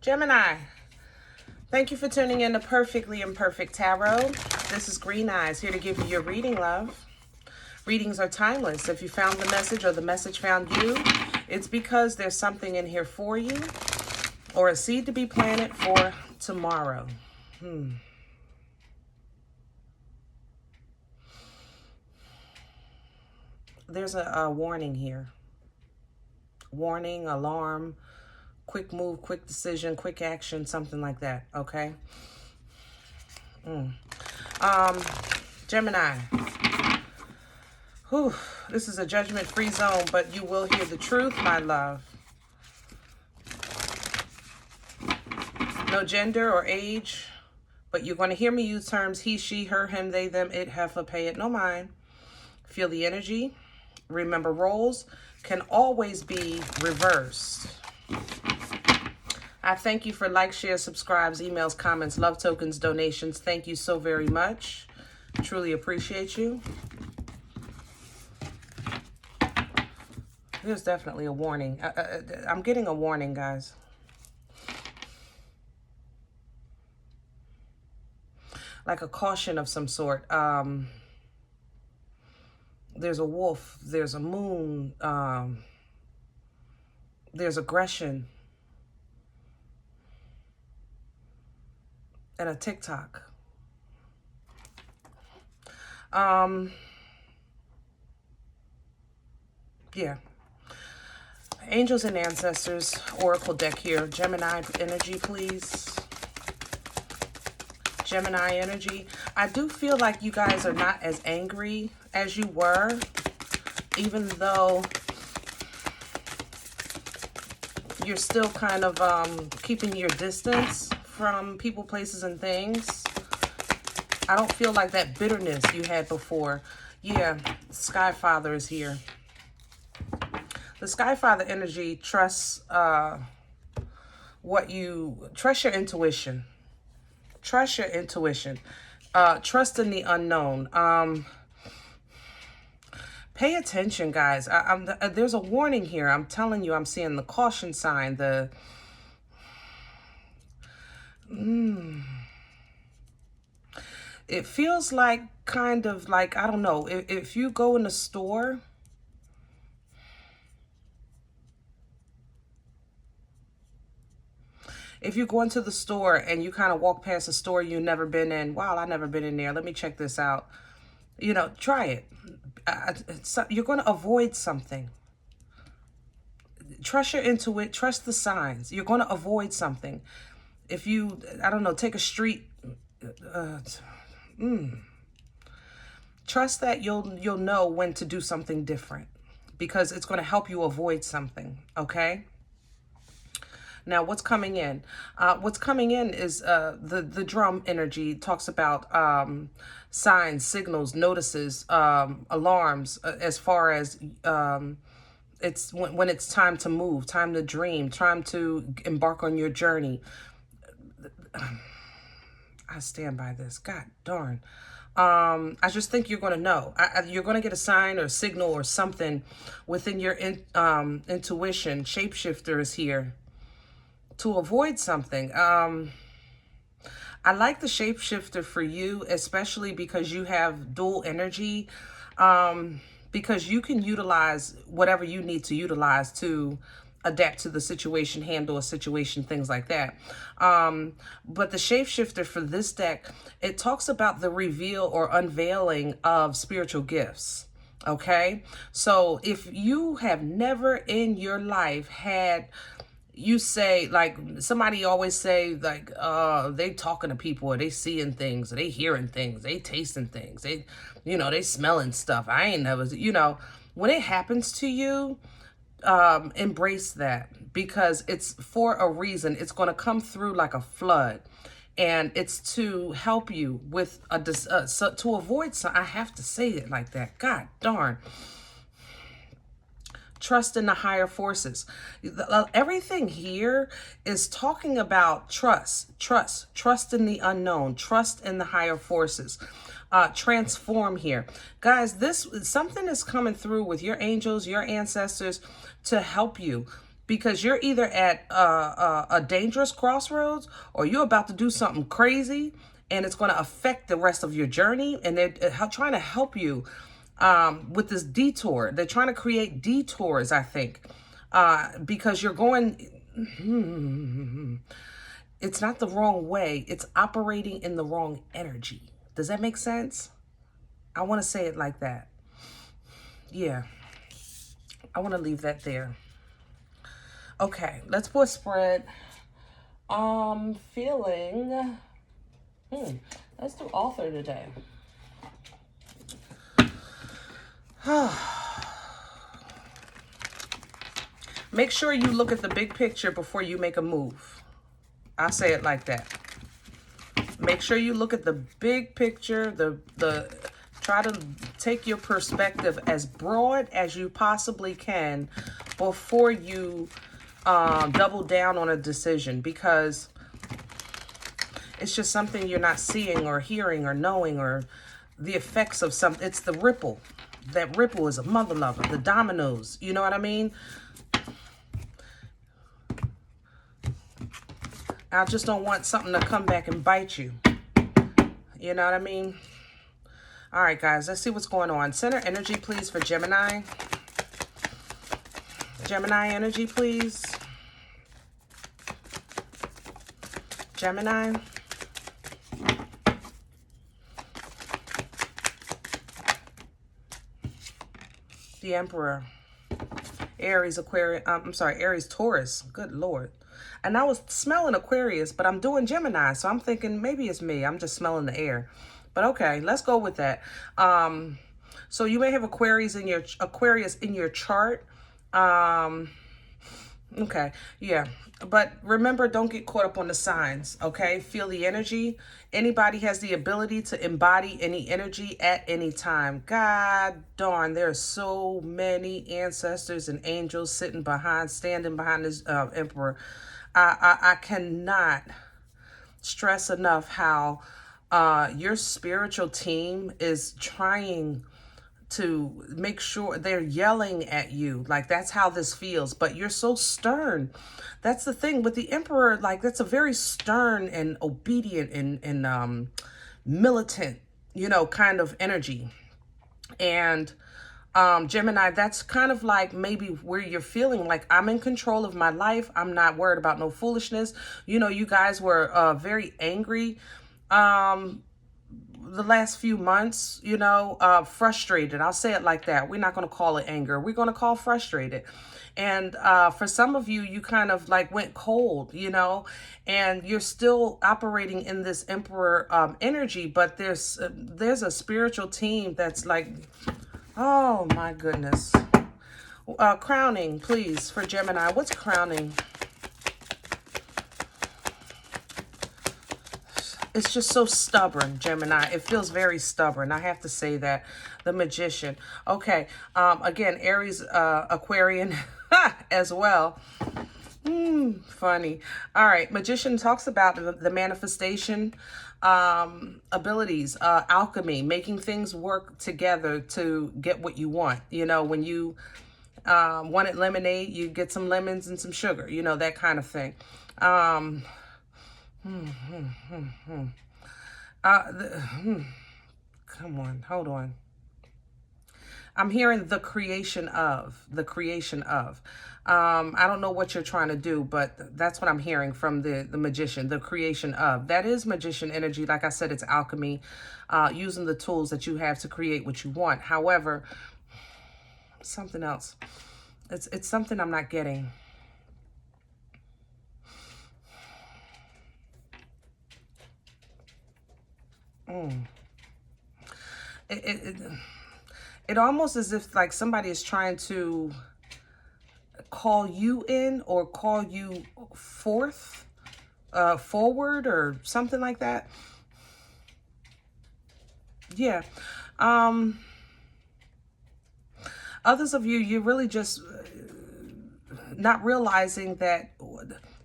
Gemini, thank you for tuning in to Perfectly Imperfect Tarot. This is Green Eyes, here to give you your reading, love. Readings are timeless. If you found the message or the message found you, it's because there's something in here for you or a seed to be planted for tomorrow. There's a warning here. Warning, alarm, quick move, quick decision, quick action, something like that, okay? Gemini. Whew, this is a judgment-free zone, but you will hear the truth, my love. No gender or age, but you're going to hear me use terms he, she, her, him, they, them, it, heifer, pay it, no mind. Feel the energy. Remember, roles can always be reversed. I thank you for likes, shares, subscribes, emails, comments, love tokens, donations. Thank you so very much. Truly appreciate you. There's definitely a warning. I'm getting a warning, guys. Like a caution of some sort. There's a wolf. There's a moon. There's aggression. And a TikTok. Yeah. Angels and Ancestors, Oracle deck here. Gemini energy, please. Gemini energy. I do feel like you guys are not as angry as you were, even though you're still kind of keeping your distance from people, places, and things. I don't feel like that bitterness you had before. Yeah, Sky Father is here. The Sky Father energy trusts trust your intuition. Trust your intuition. Trust in the unknown. Pay attention, guys. There's a warning here. I'm telling you, I'm seeing the caution sign, It feels like kind of like, I don't know, if you go in the store, if you go into the store and you kind of walk past a store you've never been in, wow, I've never been in there, let me check this out. You know, try it. You're going to avoid something. Trust your intuition, trust the signs. You're going to avoid something. If you, I don't know, take a street, trust that you'll know when to do something different, because it's going to help you avoid something, okay? Now, what's coming in? What's coming in is the drum energy. Talks about signs, signals, notices, alarms, as far as it's when it's time to move, time to dream, time to embark on your journey. I stand by this. God darn. I just think you're going to know. You're going to get a sign or a signal or something within your intuition. Shapeshifter is here to avoid something. I like the shapeshifter for you, especially because you have dual energy, because you can utilize whatever you need to utilize to adapt to the situation, handle a situation, things like that. But the shapeshifter for this deck, it talks about the reveal or unveiling of spiritual gifts. Okay, so if you have never in your life had, you say, like somebody always say, like they talking to people, or they seeing things, or they hearing things, they tasting things, they, you know, they smelling stuff. I ain't never, you know, when it happens to you, embrace that, because it's for a reason. It's going to come through like a flood, and it's to help you with to avoid some. I have to say it like that. God darn. Trust in the higher forces. Everything here is talking about trust in the unknown, trust in the higher forces. Transform here. Guys, something is coming through with your angels, your ancestors, to help you. because you're either at a dangerous crossroads, or you're about to do something crazy, and it's going to affect the rest of your journey. And they're trying to help you with this detour. They're trying to create detours, I think, because you're going, it's not the wrong way. It's operating in the wrong energy. Does that make sense? I want to say it like that. Yeah. I want to leave that there. Okay, let's put spread. Feeling. Let's do author today. Make sure you look at the big picture before you make a move. I'll say it like that. Make sure you look at the big picture, try to take your perspective as broad as you possibly can before you double down on a decision, because it's just something you're not seeing or hearing or knowing, or the effects of something. It's the ripple. That ripple is a mother lover, the dominoes. You know what I mean? I just don't want something to come back and bite you. You know what I mean? All right, guys, let's see what's going on. Center energy, please, for Gemini. Gemini energy, please. Gemini. The Emperor. Aries, Aquarius. I'm sorry, Aries, Taurus. Good Lord. And I was smelling Aquarius, but I'm doing Gemini, so I'm thinking maybe it's me. I'm just smelling the air. But okay, let's go with that. So you may have Aquarius in your chart. Okay, yeah. But remember, don't get caught up on the signs, okay? Feel the energy. Anybody has the ability to embody any energy at any time. God darn, there are so many ancestors and angels standing behind this Emperor. I cannot stress enough how your spiritual team is trying to make sure they're yelling at you. Like, that's how this feels. But you're so stern. That's the thing with the Emperor. Like, that's a very stern and obedient and militant, you know, kind of energy. And Gemini, that's kind of like maybe where you're feeling like, I'm in control of my life. I'm not worried about no foolishness. You know, you guys were very angry the last few months, you know, frustrated. I'll say it like that. We're not going to call it anger. We're going to call frustrated. And for some of you, you kind of like went cold, you know, and you're still operating in this Emperor energy. But there's a spiritual team that's like, oh my goodness. Crowning, please, for Gemini. What's crowning? It's just so stubborn, Gemini. It feels very stubborn. I have to say that. The Magician. Okay. Again, Aries, Aquarian as well. Funny. All right. Magician talks about the manifestation abilities, alchemy, making things work together to get what you want. You know, when you wanted lemonade, you get some lemons and some sugar, you know, that kind of thing. Come on, hold on. I'm hearing the creation of. I don't know what you're trying to do, but that's what I'm hearing from the Magician, the creation of. That is Magician energy. Like I said, it's alchemy, using the tools that you have to create what you want. However, something else. It's something I'm not getting. It almost as if like somebody is trying to call you in or call you forward or something like that. Yeah. Others of you, you're really just not realizing that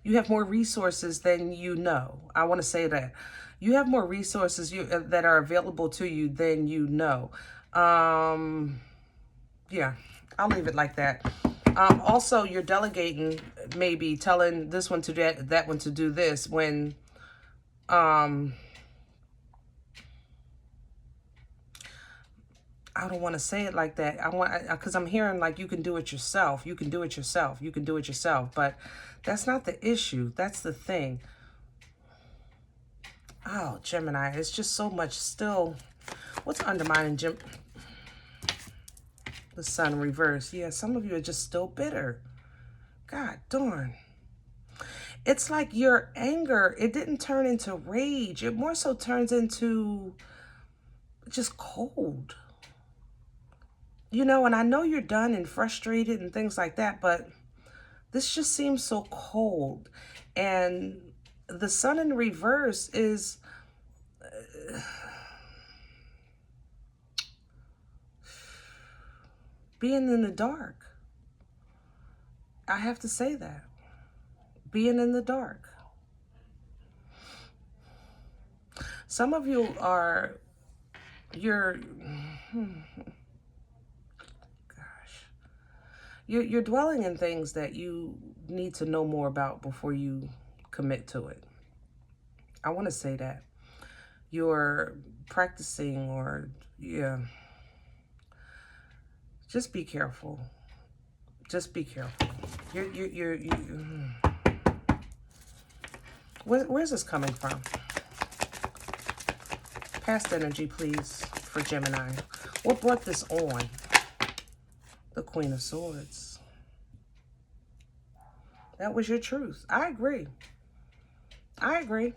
you have more resources than you know. I want to say that. You have more resources that are available to you than you know. Yeah, I'll leave it like that. Also, you're delegating maybe telling this one to that one to do this when I don't want to say it like that. Because I'm hearing like you can do it yourself. You can do it yourself. You can do it yourself. But that's not the issue. That's the thing. Oh, Gemini, it's just so much still. What's undermining the sun reverse? Yeah, some of you are just still bitter. God darn. It's like your anger, it didn't turn into rage. It more so turns into just cold. You know, and I know you're done and frustrated and things like that, but this just seems so cold. And the sun in reverse is being in the dark. I have to say that. Being in the dark. Some of you are, you're dwelling in things that you need to know more about before you commit to it. I want to say that. You're practicing or, yeah. Just be careful. Just be careful. Where's this coming from? Past energy, please, for Gemini. What brought this on? The Queen of Swords. That was your truth. I agree. I agree.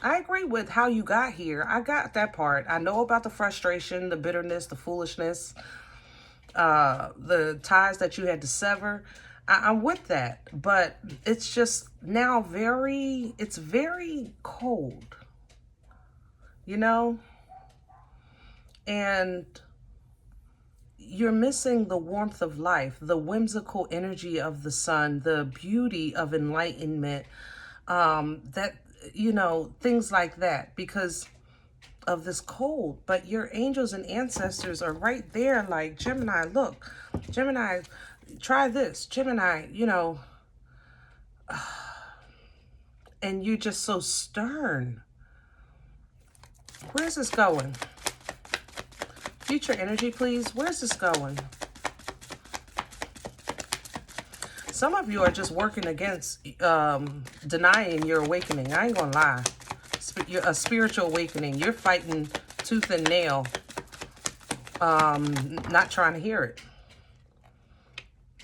I agree with how you got here. I got that part. I know about the frustration, the bitterness, the foolishness, the ties that you had to sever. I'm with that. But it's just now it's very cold. You know? And you're missing the warmth of life, the whimsical energy of the sun, the beauty of enlightenment, that, you know, things like that because of this cold. But your angels and ancestors are right there like, Gemini, look, Gemini, try this, Gemini, you know, and you're just so stern. Where's this going? Future energy, please. Where's this going? Some of you are just working against denying your awakening. I ain't gonna lie. A spiritual awakening. You're fighting tooth and nail, not trying to hear it.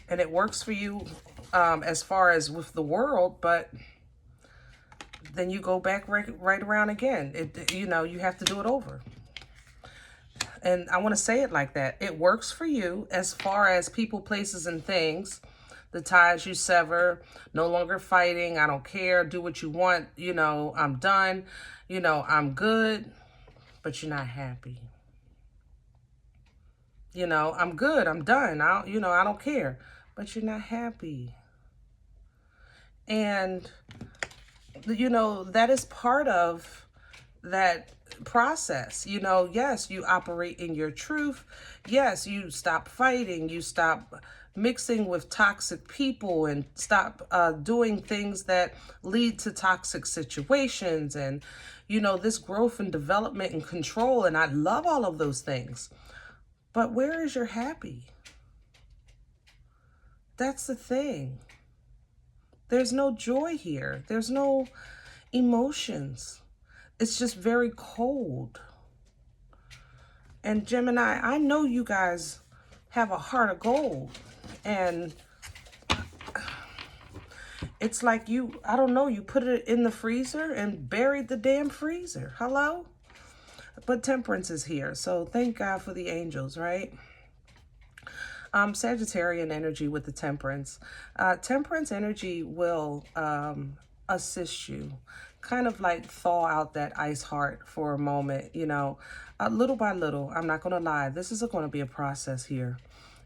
And it works for you as far as with the world, but then you go back right around again. You know, you have to do it over. And I want to say it like that. It works for you as far as people, places, and things. The ties you sever, no longer fighting. I don't care. Do what you want. You know, I'm done. You know, I'm good. But you're not happy. You know, I'm good. I'm done. I don't care. But you're not happy. And, you know, that is part of that process. You know, yes, you operate in your truth. Yes, you stop fighting. You stop mixing with toxic people and stop doing things that lead to toxic situations. And, you know, this growth and development and control. And I love all of those things. But where is your happy? That's the thing. There's no joy here. There's no emotions. It's just very cold. And Gemini, I know you guys have a heart of gold. And it's like you, I don't know, you put it in the freezer and buried the damn freezer. Hello? But Temperance is here. So thank God for the angels, right? Sagittarian energy with the Temperance. Temperance energy will assist you. Kind of like thaw out that ice heart for a moment, you know, little by little. I'm not going to lie. This is going to be a process here.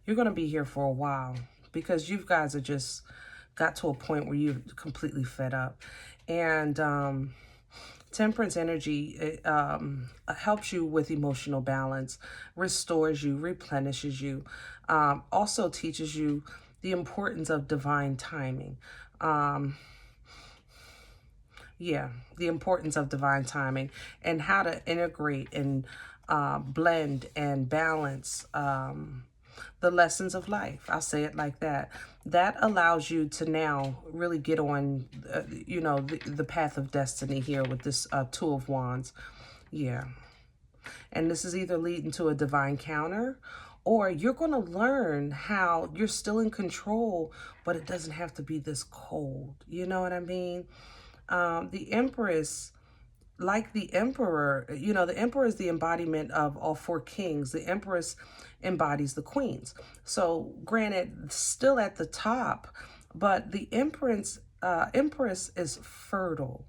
You're going to be here for a while because you guys are just got to a point where you're completely fed up. And Temperance energy helps you with emotional balance, restores you, replenishes you, also teaches you the importance of divine timing. Yeah, the importance of divine timing and how to integrate and blend and balance the lessons of life. I'll say it like that. That allows you to now really get on, you know, the path of destiny here with this Two of Wands. Yeah. And this is either leading to a divine counter, or you're going to learn how you're still in control, but it doesn't have to be this cold. You know what I mean? The Empress, like the Emperor, you know, the Emperor is the embodiment of all four kings. The Empress embodies the queens. So granted, still at the top, but the Empress is fertile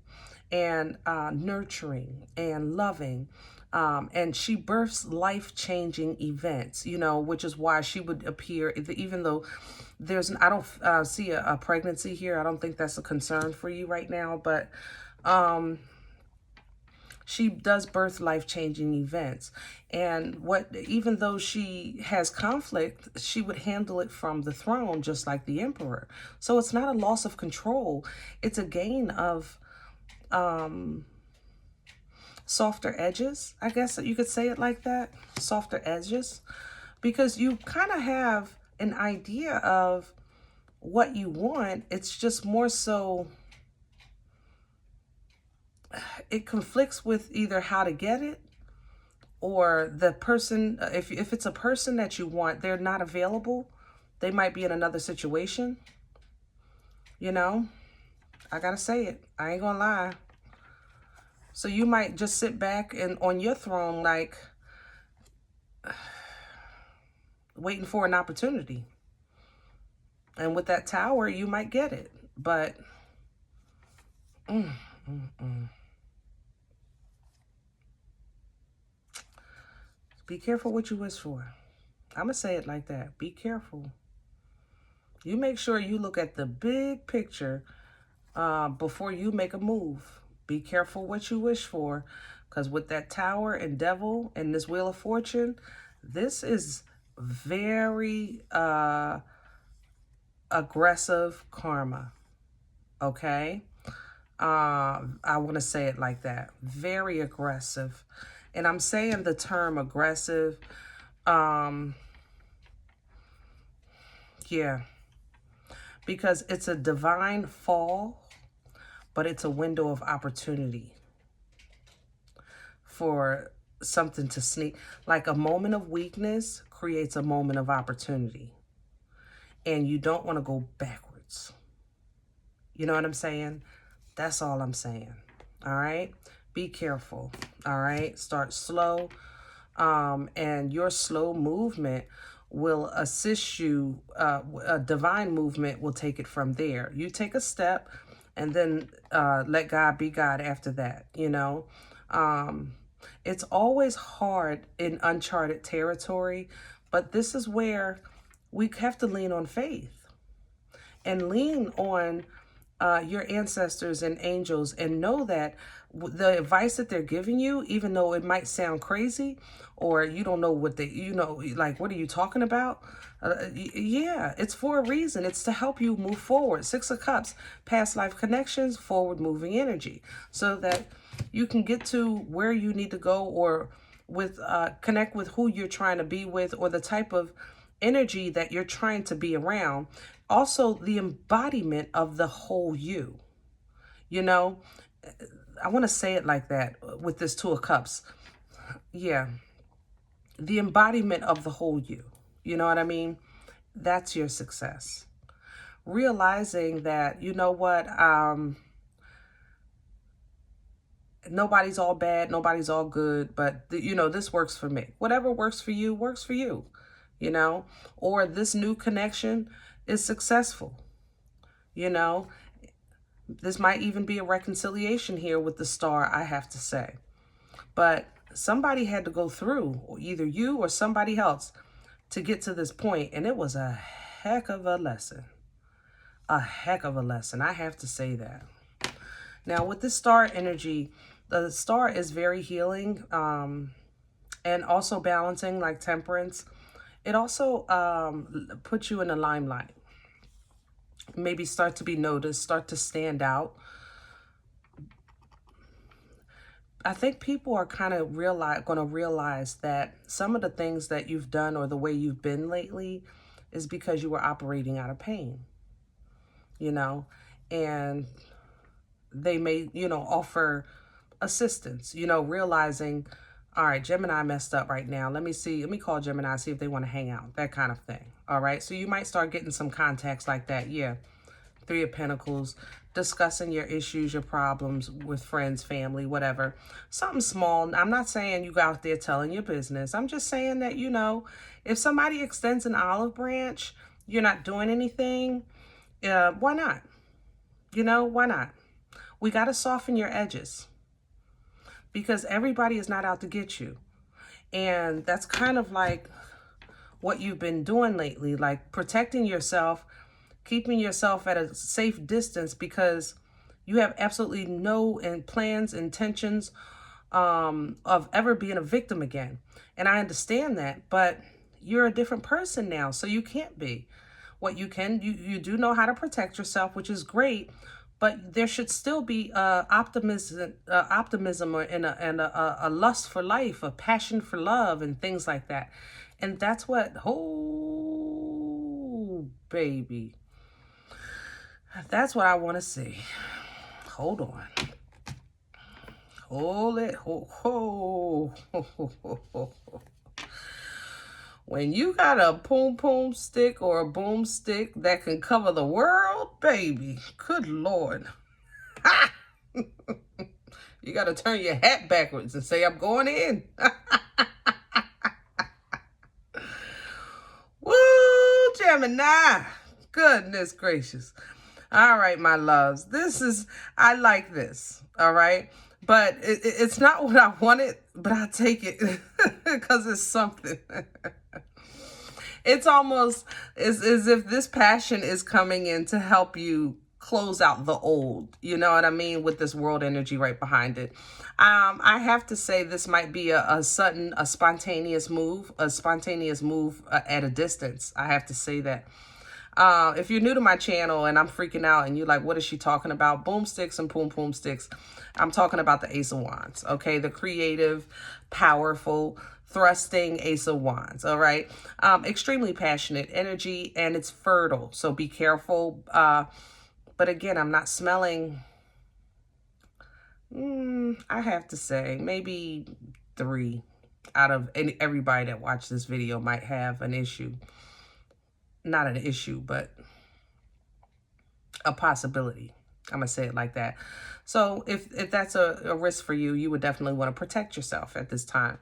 and nurturing and loving. And she births life-changing events, you know, which is why she would appear, even though I don't see a pregnancy here. I don't think that's a concern for you right now, but she does birth life-changing events. And even though she has conflict, she would handle it from the throne, just like the Emperor. So it's not a loss of control. It's a gain of softer edges, I guess you could say it like that, softer edges, because you kind of have an idea of what you want. It's just more so it conflicts with either how to get it, or the person, if it's a person that you want, they're not available. They might be in another situation. You know, I gotta say it. I ain't gonna lie. So you might just sit back and on your throne, like waiting for an opportunity. And with that Tower, you might get it. But be careful what you wish for. I'm going to say it like that. Be careful. You make sure you look at the big picture before you make a move. Be careful what you wish for. Because with that Tower and Devil and this Wheel of Fortune, this is very aggressive karma. Okay? I want to say it like that. Very aggressive. And I'm saying the term aggressive. Yeah. Because it's a divine fall, but it's a window of opportunity for something to sneak. Like a moment of weakness creates a moment of opportunity. And you don't want to go backwards. You know what I'm saying? That's all I'm saying. All right? Be careful. All right? Start slow. And your slow movement will assist you. A divine movement will take it from there. You take a step and then let God be God after that, you know. It's always hard in uncharted territory, but this is where we have to lean on faith and lean on your ancestors and angels, and know that the advice that they're giving you, even though it might sound crazy or you don't know what like, what are you talking about? Yeah, it's for a reason. It's to help you move forward. Six of Cups, past life connections, forward moving energy, so that you can get to where you need to go, or with connect with who you're trying to be with, or the type of energy that you're trying to be around. Also, the embodiment of the whole you. You know, I want to say it like that with this Two of Cups. Yeah. The embodiment of the whole you. You know what I mean? That's your success. Realizing that, you know what, nobody's all bad, nobody's all good, but, you know, this works for me. Whatever works for you, you know, or this new connection is successful. You know, this might even be a reconciliation here with the Star, I have to say. But somebody had to go through, either you or somebody else, to get to this point, and it was a heck of a lesson. A heck of a lesson, I have to say that. Now, with this Star energy, the Star is very healing, and also balancing, like Temperance. It also puts you in the limelight. maybe start to be noticed, start to stand out. I think people are kind of going to realize that some of the things that you've done or the way you've been lately is because you were operating out of pain, you know, and they may, you know, offer assistance, you know, realizing, all right, Gemini messed up right now. Let me call Gemini, see if they want to hang out, that kind of thing. All right. So you might start getting some contacts like that. Yeah. Three of Pentacles, discussing your issues, your problems with friends, family, whatever. Something small. I'm not saying you go out there telling your business. I'm just saying that, you know, if somebody extends an olive branch, you're not doing anything. Why not? You know, why not? We got to soften your edges because everybody is not out to get you. And that's kind of like what you've been doing lately, like protecting yourself, keeping yourself at a safe distance because you have absolutely no plans, intentions of ever being a victim again. And I understand that, but you're a different person now, so you can't be. What you can, you do know how to protect yourself, which is great, but there should still be optimism and a lust for life, a passion for love and things like that. And that's what, oh, baby. That's what I want to see. Hold on. Hold it. Ho. When you got a pom-pom stick or a boomstick that can cover the world, baby, good Lord. Ha! You got to turn your hat backwards and say, I'm going in. Woo, Gemini. Goodness gracious. All right, my loves. I like this. All right. But it's not what I wanted, but I take it because it's something. It's almost as if this passion is coming in to help you close out the old. You know what I mean? With this world energy right behind it. I have to say this might be a spontaneous move at a distance. I have to say that. If you're new to my channel and I'm freaking out and you're like, what is she talking about? Boomsticks and pom-pom sticks. I'm talking about the Ace of Wands. Okay. The creative, powerful, thrusting Ace of Wands. All right. Extremely passionate energy and it's fertile. So be careful. But again, I'm not smelling. I have to say maybe 3 out of everybody that watched this video might have an issue. Not an issue, but a possibility. I'm going to say it like that. So if that's a risk for you, you would definitely want to protect yourself at this time.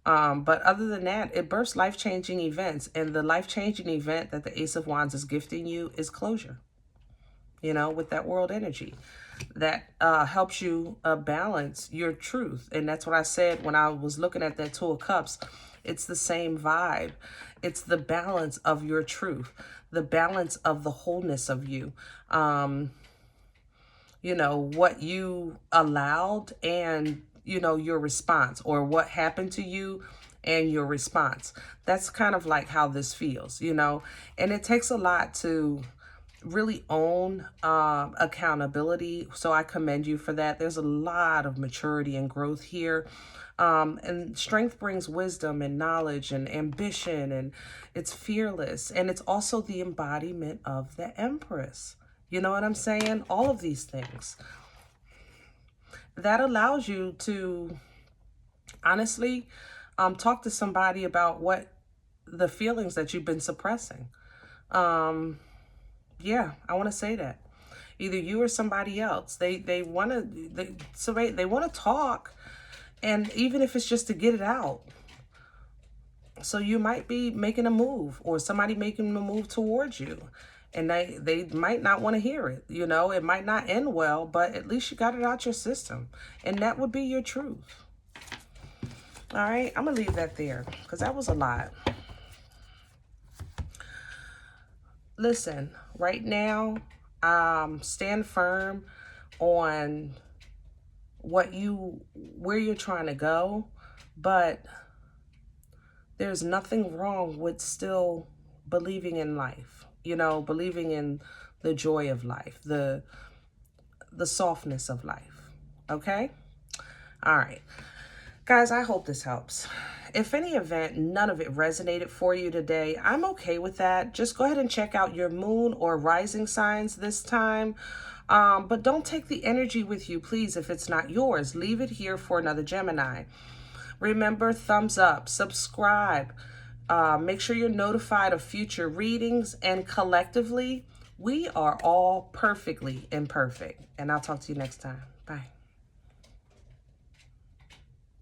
But other than that, it bursts life-changing events. And the life-changing event that the Ace of Wands is gifting you is closure. You know, with that world energy. That helps you balance your truth. And that's what I said when I was looking at that Two of Cups. It's the same vibe. It's the balance of your truth, the balance of the wholeness of you. You know, what you allowed and, you know, your response, or what happened to you and your response. That's kind of like how this feels, you know, and it takes a lot to really own accountability. So I commend you for that. There's a lot of maturity and growth here. And strength brings wisdom and knowledge and ambition, and it's fearless. And it's also the embodiment of the Empress. You know what I'm saying? All of these things. That allows you to honestly talk to somebody about what the feelings that you've been suppressing. Yeah, I want to say that. Either you or somebody else. They want to talk. And even if it's just to get it out. So you might be making a move, or somebody making a move towards you. And they might not want to hear it. You know, it might not end well, but at least you got it out your system. And that would be your truth. All right, I'm going to leave that there because that was a lot. Listen, right now, stand firm on where you're trying to go, but there's nothing wrong with still believing in life, you know, believing in the joy of life, the softness of life. Okay? All right. Guys, I hope this helps. If any event, none of it resonated for you today, I'm okay with that. Just go ahead and check out your moon or rising signs this time. But don't take the energy with you, please, if it's not yours. Leave it here for another Gemini. Remember, thumbs up, subscribe. Make sure you're notified of future readings. And collectively, we are all perfectly imperfect. And I'll talk to you next time. Bye.